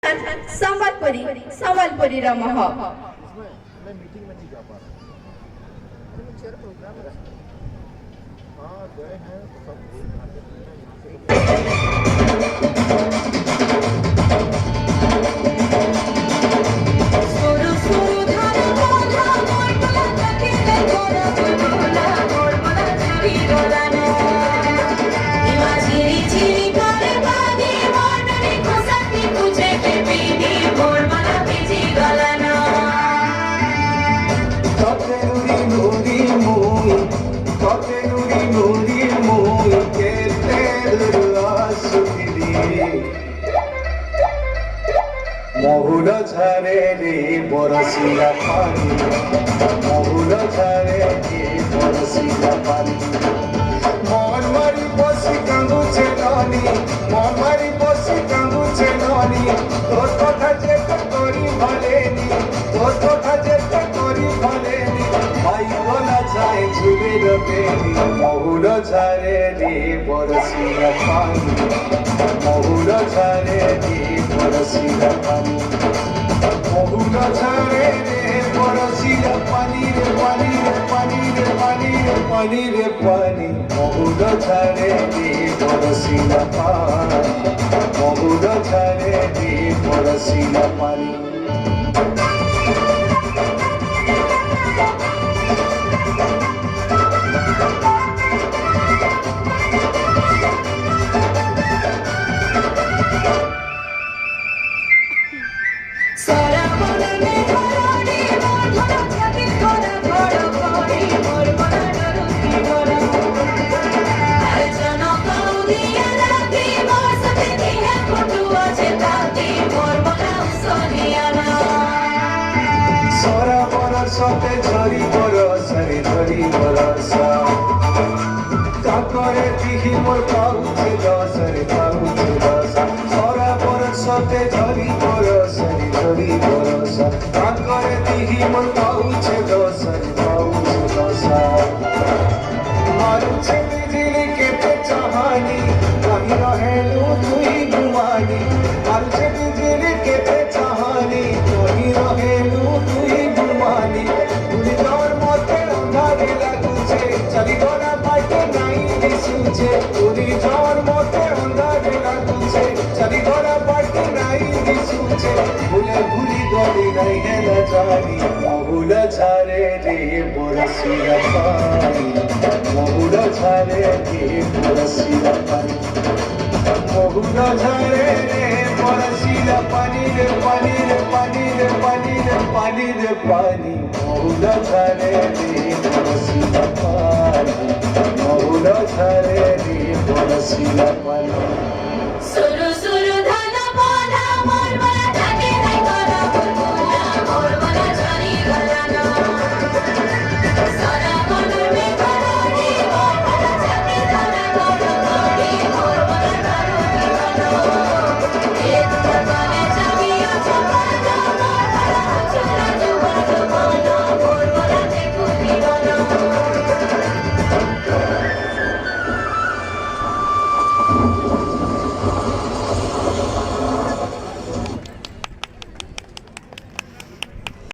संबलपुरी संबलपुरी रमह मैं मीटिंग में नहीं जा पा रहा। हाँ गए हैं মহুল ঝরে রে বরসিলা পানি মহুল ঝরে রে বরসিলা পানি মন মারি বসি কাঁদুছে ননি মন মারি বসি কাঁদুছে ননি তোর কথা যেতে করি ভলেনি তোর কথা যেতে করি ভলেনি ভাই বলা যায় ঝুলে রবেনি মহুল ঝরে রে বরসিলা পানি মহুল ঝরে রে বরসিলা পানি মহুল ঝরে রে বরসিলা পানি রে পানি রে পানি রে পানি রে পানি রে পানি মহুল ঝরে রে বরসিলা পানি মহুল ঝরে রে বরসিলা পানি সতে ঝরি বরসরে ঝরি বরসা কাকরে দিহি মোর পাউছে দসরে পাউছে দসা সরা বরসতে ঝরি বরসরে ঝরি বরসা কাকরে দিহি মোর পাউছে দসরে পাউছে দসা মারুছে বিজলি কেতে চাহানি কহি রহেলু তুই ঘুমানি মারুছে বিজলি কেতে চাহানি কহি রহেলু তুই ঘুমানি তুই তোর মতে অন্ধারে লাগুছে চলি গোনা পাইতে নাই দিশুছে তুই তোর মতে অন্ধারে লাগুছে চলি গোনা পাইতে নাই দিশুছে ভুলে ভুলি গলি নাই হেলা জানি মহুল ঝরে রে বরসিলা পানি মহুল ঝরে রে বরসিলা পানি মহুল ঝরে রে বরসিলা পানি রে পানি রে পানি রে পানি রে পানি রে পানি মহুল ঝরে রে বরসিলা পানি মহুল ঝরে রে বরসিলা পানি